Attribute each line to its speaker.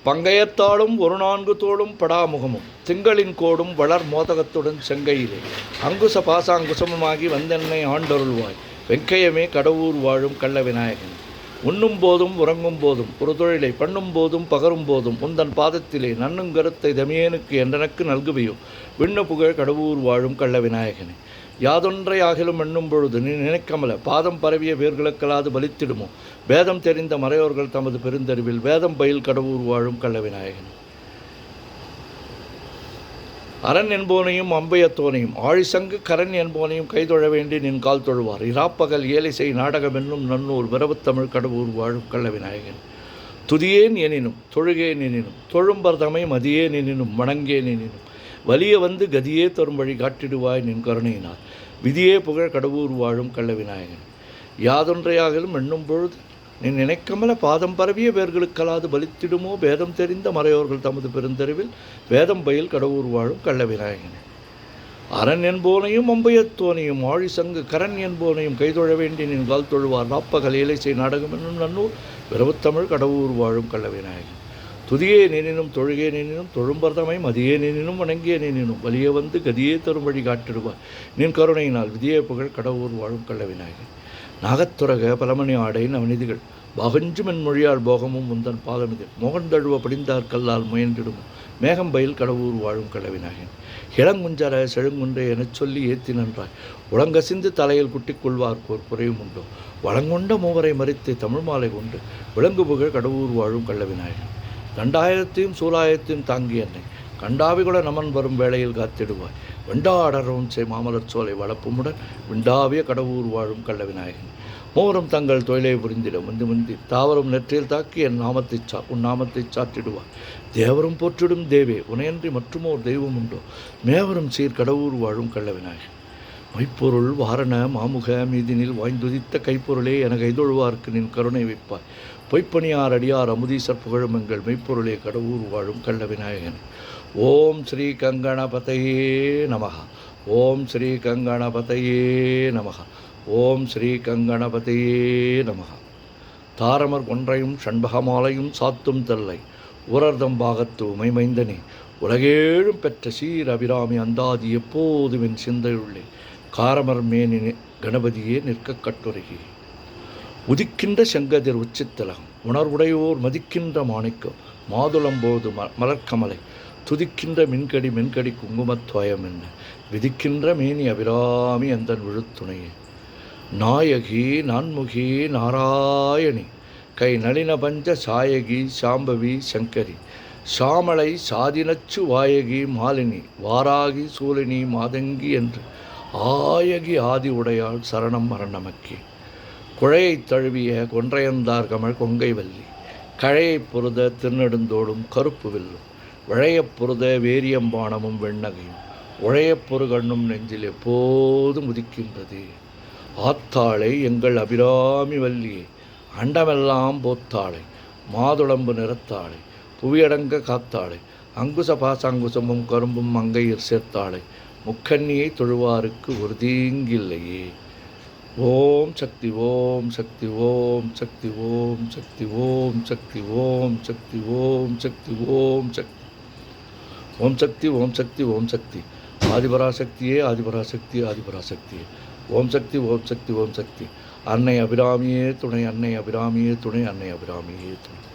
Speaker 1: பங்கயத்தாலும் ஒரு நான்கு தோளும் படாமுகமும் திங்களின் கோடும் வளர் மோதகத்துடன் செங்கையிலே அங்குச பாசாங்குசமுமாகி வந்தென்னை ஆண்டருள்வாய் வெங்கையமே கடவுர் வாழும் கள்ள விநாயகன். உண்ணும் போதும் உறங்கும் போதும் ஒரு தொழிலை பண்ணும் போதும் பகரும் போதும் உந்தன் பாதத்திலே நன்னுங்கருத்தை தமியேனுக்கு என்றனக்கு நல்குவையோ விண்ணு புகழ் கடவுர் வாழும் கள்ள விநாயகனே. யாதொன்றை ஆகிலும் எண்ணும் பொழுது நீ நினைக்கமல பாதம் பரவிய வேர்களுக்கலாது பலித்திடுமோ வேதம் தெரிந்த மறையோர்கள் தமது பெருந்தறிவில் வேதம் பயில் கடவுர் வாழும் கள்ள விநாயகன். அரண் என்போனையும் அம்பையத்தோனையும் ஆழிசங்கு கரண் என்போனையும் கைதொழ வேண்டி நின் கால் தொழுவார் இராப்பகல் ஏலிசை நாடகம் என்னும் நன்னூர் விரவுத்தமிழ் கடவுர் வாழும் கள்ள விநாயகன். துதியேன் எனினும் தொழுகேன் எனினும் தொழும்பர்தமை மதியேன் எனினும் வணங்கேன் எனினும் வலிய வந்து கதியே தரும் வழி காட்டிடுவாய் நின் கருணையினார் விதியே புகழ் கடவுர் வாழும் கள்ள விநாயகன். யாதொன்றையாகலும் எண்ணும் பொழுது நீ நினைக்கமல பாதம் பரவிய வேர்களுக்கலாது பலித்திடுமோ வேதம் தெரிந்த மறையோர்கள் தமது பெருந்தறிவில் வேதம் பயில் கடவுர் வாழும் கள்ள விநாயகன். அரண் என்போனையும் அம்பையத்தோனையும் ஆழிசங்கு கரண் என்போனையும் கைதொழ வேண்டி நின் கால் தொழுவார் நாப்பகல் இலைசை நாடகம் என்னும் நன்னூர் விரவுத்தமிழ் கடவுர் வாழும் கள்ள விநாயகன். துதியே நினினும் தொழுகே நினினும் தொழும்பர்தமை மதியே நினினும் வணங்கியே நினினும் வலிய வந்து கதியே தரும் வழி காட்டிடுவார் நின் கருணையினால் விதியே புகழ் கடவுர் வாழும் கள்ள விநாயகன். நாகத்துரக பலமணி ஆடை நவநிதிகள் பாகஞ்சு மென்மொழியால் போகமும் முந்தன் பாதமிதில் மோகன் தழுவ படிந்தார் கல்லால் முயன்றிடுமோ மேகம் பயில் கடவுர் வாழும் கள்ள விநாயகன். இளங்குஞ்சர செழுங்குன்றை எனச் சொல்லி ஏத்தி நன்றாய் உளங்கசிந்து தலையில் குட்டிக் கொள்வார்க்கோர் குறையும் உண்டோ வளங்கொண்ட மூவரை மறித்து தமிழ் மாலை கொண்டு விலங்கு புகழ் கடவுர் வாழும் கள்ள விநாயகன். தண்டாயத்தையும் சூலாயத்தையும் தாங்கி என்னை கண்டாவிகுல நமன் வரும் வேளையில் காத்திடுவாய் வெண்டாடரும் மாமலர் சோலை வளப்புமுடன் விண்டாவிய கடவுர் வாழும் கள்ள விநாயகன். மூவரும் தங்கள் தொழிலை புரிந்திட முந்தி முந்தி தாவரும் நெற்றியில் தாக்கி என் நாமத்தை உன் நாமத்தை சாற்றிடுவார் தேவரும் போற்றிடும் தேவே உனையன்றி மற்றுமோர் தெய்வம் உண்டோ மேவரும் சீர் கடவுர் வாழும் கள்ள விநாயகன். மைப்பொருள் வாரண மாமுக மீதினில் வாய்ந்துதித்த கைப்பொருளே என கைதொழுவார்க்கு நின் கருணை வைப்பாய் பொய்ப்பணியார் அடியார் அமுதீசர் புகழும் எங்கள் மெய்ப்பொருளே கடவுர் வாழும் கள்ள விநாயகன். ஓம் ஸ்ரீ கங்கணபதையே நமக. ஓம் ஸ்ரீ கங்கணபதையே நமக. ஓம் ஸ்ரீ கங்கணபதையே நமக. தாரமர் கொன்றையும் ஷண்பகமாலையும் சாத்தும் தல்லை உரர்தம் பாகத்து மைமைந்தனே உலகேழும் பெற்ற சீர் அபிராமி அந்தாதி எப்போதும் என் சிந்தையுள்ளே காரமர் மேனி கணபதியே நிற்க கட்டுரையே. உதிக்கின்ற செங்கதிர் உச்சித்தலகம் உணர்வுடையோர் மதிக்கின்ற மாணிக்கம் மாதுளம்போது மலர்கமலை துதிக்கின்ற மென்கடி குங்குமத்வயம் என்ன விதிக்கின்ற மேனி அபிராமி அந்தன் விழுத்துணையே. நாயகி நான்முகி நாராயணி கை நளின பஞ்ச சாயகி சாம்பவி சங்கரி சாமளை சாதினச்சு வாயகி மாலினி வாராகி சூலினி மாதங்கி என்று ஆயகி ஆதி உடையாள் சரணம் மரணமக்கி. குழையை தழுவிய கொன்றையந்தார் கமல் கொங்கை வல்லி கழையைப் பொருத திருநெடுந்தோடும் கருப்பு வில்லும் வழையப் பொருத வேரியம்பானமும் வெண்ணகையும் உழையப் பொருகண்ணும் நெஞ்சில் எப்போதும் உதிக்கின்றது. ஆத்தாளை எங்கள் அபிராமி வல்லியே அண்டமெல்லாம் போத்தாளை மாதுளம்பு நிறத்தாளை புவியடங்க காத்தாளை அங்குச பாசாங்குசமும் கரும்பும் மங்கையர் சேர்த்தாளை முக்கண்ணியை தொழுவாருக்கு ஒரு தீங்கில்லையே. ஓம் சக்தி ஓம் சக்தி ஓம் சக்தி ஓம் சக்தி ஓம் சக்தி ஓம் சக்தி ஓம் சக்தி ஓம் சக்தி ஓம் சக்தி ஓம் சக்தி ஓம் சக்தி ஆதிபராசக்தியே ஆதிபராசக்தி ஆதிபராசக்தியே ஓம் சக்தி ஓம் சக்தி ஓம் சக்தி. அன்னை அபிராமியே துணை அன்னை அபிராமியே துணை அன்னை அபிராமியே துணை.